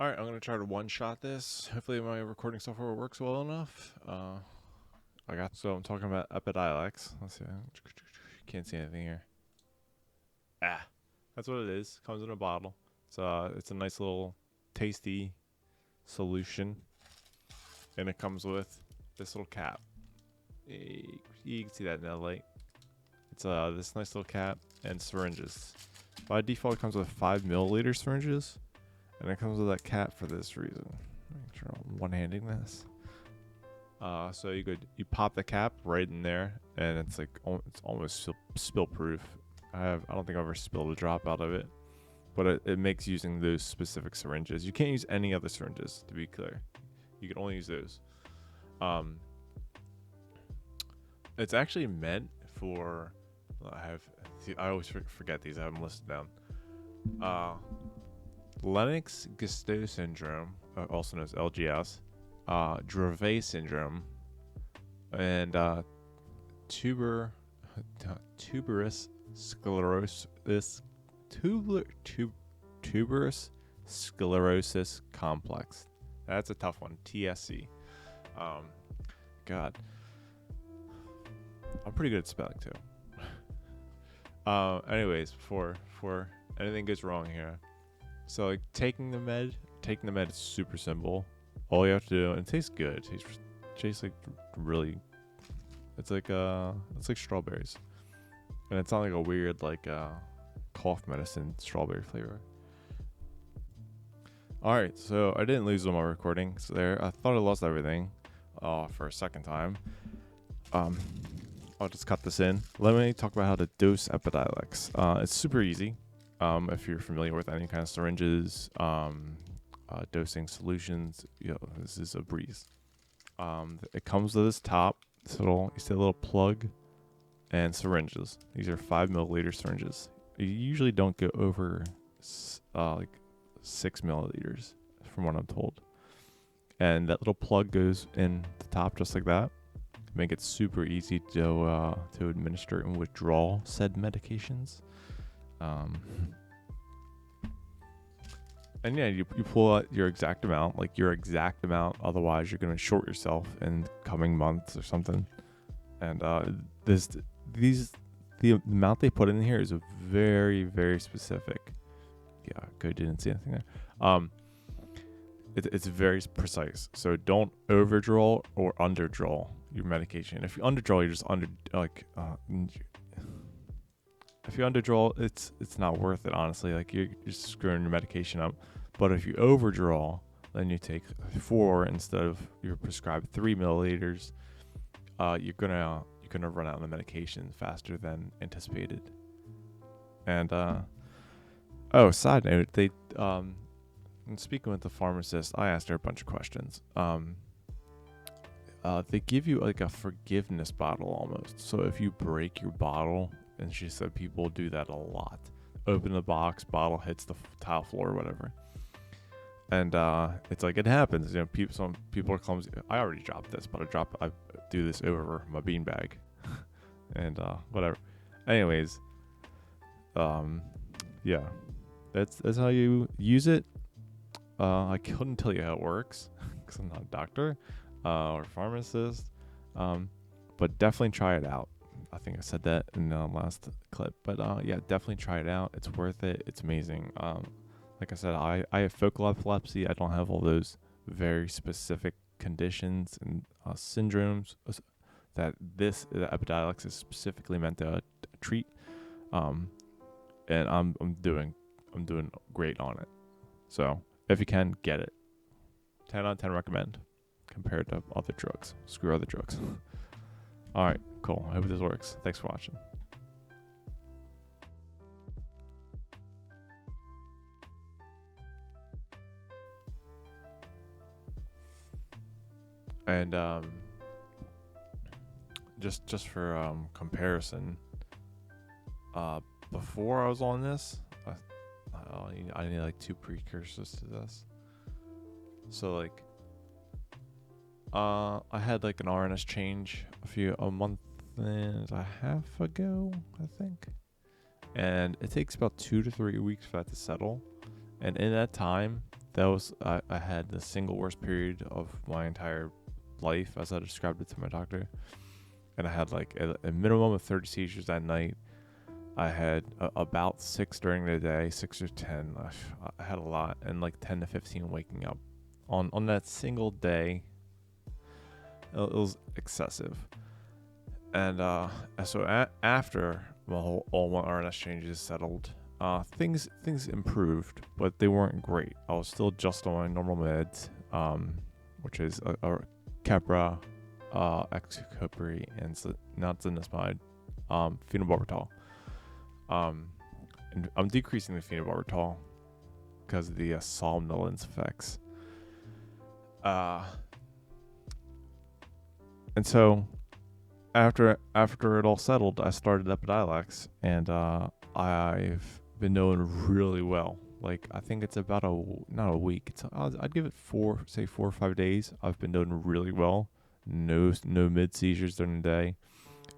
Alright, I'm gonna try to one-shot this. Hopefully my recording software works well enough. I'm talking about Epidiolex. Let's see. Can't see anything here. Ah, that's what it is. Comes in a bottle. It's a nice little tasty solution. And it comes with this little cap. You can see that in the light. It's this nice little cap and syringes. By default, it comes with 5 milliliter syringes. And it comes with that cap for this reason. Make sure I'm one-handing this. So you pop the cap right in there, and it's almost spill proof. I don't think I've ever spilled a drop out of it, but it makes using those specific syringes. You can't use any other syringes, to be clear. You can only use those. It's actually meant for. I always forget these. I have them listed down. Lennox-Gastaut syndrome, also known as LGS, Dravet syndrome, and tuberous sclerosis, tuberous sclerosis complex. That's a tough one. TSC. God, I'm pretty good at spelling too. Anyways, before anything goes wrong here. So like taking the med is super simple. All you have to do, and it tastes good. It tastes like really. It's like strawberries, and it's not like a weird cough medicine strawberry flavor. All right, so I didn't lose all my recordings there. I thought I lost everything, for a second time. I'll just cut this in. Let me talk about how to dose Epidiolex. It's super easy. If you're familiar with any kind of syringes, dosing solutions, this is a breeze. It comes with this top, you see a little plug, and syringes. These are 5 milliliter syringes. You usually don't go over 6 milliliters, from what I'm told. And that little plug goes in the top just like that. Make it super easy to administer and withdraw said medications. And yeah, you pull out your exact amount, otherwise you're going to short yourself in coming months or something. And the amount they put in here is very, very specific. Yeah, good, didn't see anything there. It's very precise, so don't overdraw or underdraw your medication. If you underdraw, you're just if you underdraw, it's not worth it, honestly. Like you're screwing your medication up. But if you overdraw, then you take 4 instead of your prescribed 3 milliliters. You're gonna run out of the medication faster than anticipated. And side note, they in speaking with the pharmacist, I asked her a bunch of questions. They give you like a forgiveness bottle almost. So if you break your bottle, and she said people do that a lot. Open the box, bottle hits the tile floor or whatever. And it's like it happens. Some people are clumsy. I already dropped this, but I do this over my beanbag. And whatever. Anyways, yeah. That's how you use it. I couldn't tell you how it works because I'm not a doctor or pharmacist. But definitely try it out. I think I said that in the last clip, but yeah, definitely try it out. It's worth it. It's amazing. Like I said, I have focal epilepsy. I don't have all those very specific conditions and syndromes that the Epidiolex is specifically meant to treat. And I'm doing great on it. So if you can, get it. 10 out of 10 recommend compared to other drugs. Screw other drugs. All right, cool. I hope this works. Thanks for watching. And just for comparison, before I was on this, I need like 2 precursors to this. So I had like an RNS change a month and a half ago, I think. And it takes about 2 to 3 weeks for that to settle. And in that time, that was I had the single worst period of my entire life, as I described it to my doctor. And I had like a minimum of 30 seizures that night. I had about 6 during the day, 6 or 10. I had a lot, and like 10 to 15 waking up on that single day. It was excessive. And so after all my RNS changes settled, things improved, but they weren't great. I was still just on my normal meds, which is a Keppra, Exocopri, and not Zonisamide, phenobarbital. And I'm decreasing the phenobarbital because of the somnolence effects. And so after it all settled, I started Epidiolex, and I've been doing really well. Like, I think it's about not a week. I'd give it 4 or 5 days. I've been doing really well. No mid seizures during the day.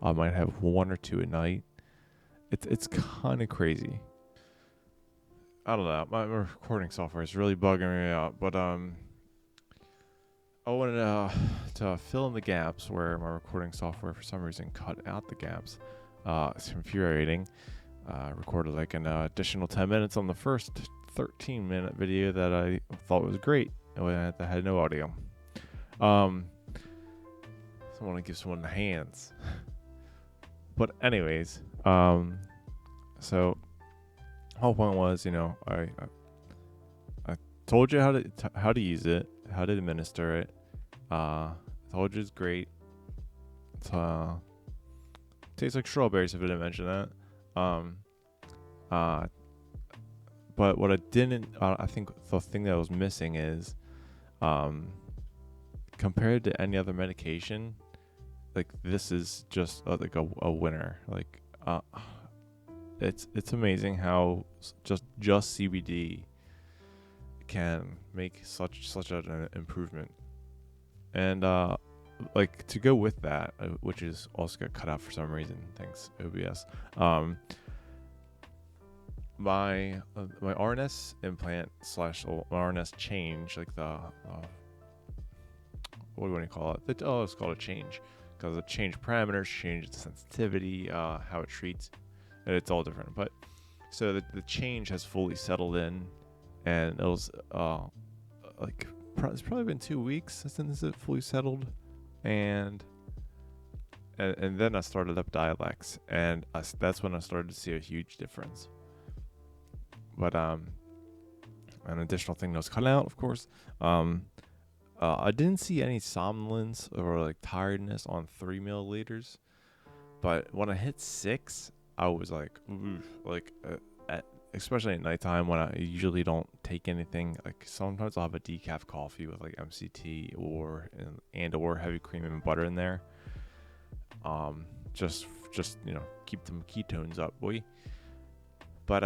I might have 1 or 2 at night. It's kind of crazy. I don't know. My recording software is really bugging me out, but I wanted to fill in the gaps where my recording software for some reason cut out the gaps. It's infuriating. Recorded like an additional 10 minutes on the first 13-minute video that I thought was great, that had no audio. I want to give someone the hands. But anyways, so the whole point was, I told you how to use it, how to administer it. Told you it's great. It tastes like strawberries, if I didn't mention that. But what I didn't, I think the thing that was missing is, compared to any other medication, like, this is just like a winner. Like, it's amazing how just CBD can make such an improvement. And like, to go with that, which is also got cut out for some reason, thanks OBS. My RNS implant / RNS change, like the what do you call it? It's called a change, because it changed parameters, changed the sensitivity, how it treats, and it's all different. But so the change has fully settled in, and it was like, it's probably been 2 weeks since it fully settled, and then I started Epidiolex, and that's when I started to see a huge difference. But an additional thing that was cut out, of course, I didn't see any somnolence or like tiredness on 3 milliliters, but when I hit 6, I was like, oof, like especially at nighttime when I usually don't take anything. Like, sometimes I'll have a decaf coffee with like MCT or heavy cream and butter in there. Just keep them ketones up, boy. But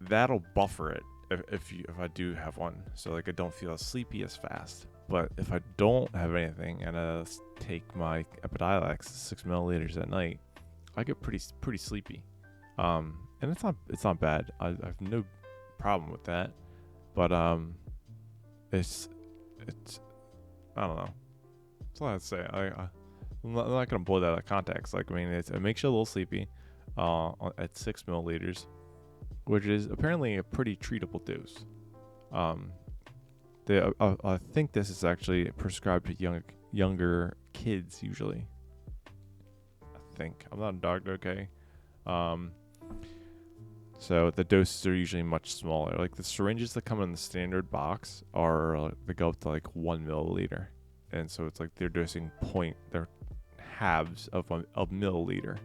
that'll buffer it if I do have one, so like I don't feel as sleepy as fast. But if I don't have anything and I take my Epidiolex 6 milliliters at night, I get pretty sleepy. And it's not bad. I have no problem with that. But it's I don't know. That's all I have to say. I'm not gonna blow that out of context. Like, I mean, it makes you a little sleepy at 6 milliliters, which is apparently a pretty treatable dose. I think this is actually prescribed to younger kids usually. I think. I'm not a doctor, okay? So the doses are usually much smaller. Like, the syringes that come in the standard box they go up to like 1 milliliter, and so it's like they're dosing they're halves of a milliliter.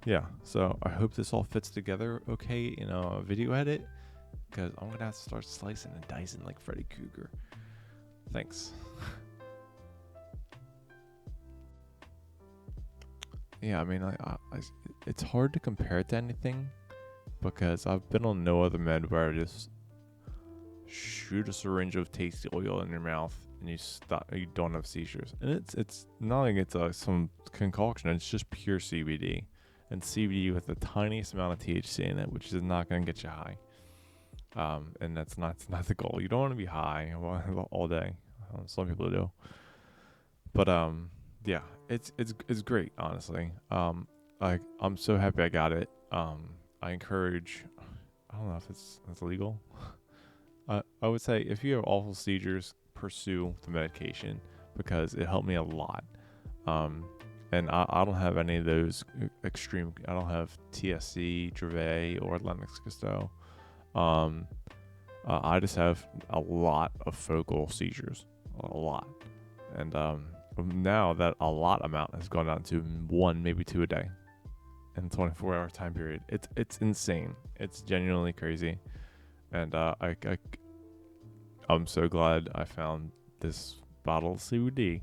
Yeah, so I hope this all fits together okay in a video edit, because I'm gonna have to start slicing and dicing like Freddy Krueger. Thanks. Yeah, I mean, it's hard to compare it to anything, because I've been on no other med where I just shoot a syringe of tasty oil in your mouth and you don't have seizures. And it's not like it's some concoction. It's just pure CBD, and CBD with the tiniest amount of THC in it, which is not going to get you high. And it's not the goal. You don't want to be high all day. Some people do, but yeah, it's great, honestly. I'm so happy I got it. I encourage. I don't know if it's legal. I would say if you have awful seizures, pursue the medication because it helped me a lot. Um, and I don't have any of those extreme. I don't have TSC, Dravet, or Lennox-Gastaut. Um, I just have a lot of focal seizures, a lot, and now that a lot amount has gone down to one, maybe two a day, in a 24-hour time period. It's insane. It's genuinely crazy, and I'm so glad I found this bottle of CBD.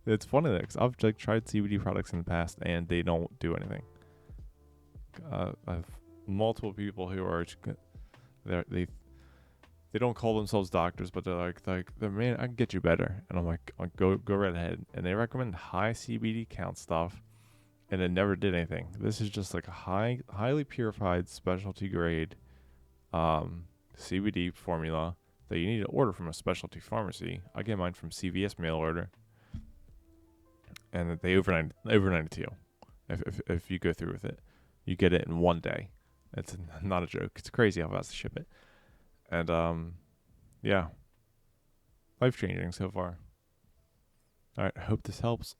It's funny though, because I've like tried CBD products in the past and they don't do anything. I've multiple people who are they they don't call themselves doctors, but they're man, I can get you better, and I'm like, go right ahead. And they recommend high CBD count stuff, and it never did anything. This is just like a highly purified specialty grade CBD formula that you need to order from a specialty pharmacy. I get mine from CVS mail order, and they overnight it to you. If you go through with it, you get it in one day. It's not a joke. It's crazy how fast they ship it. And yeah, life changing so far. All right, I hope this helps.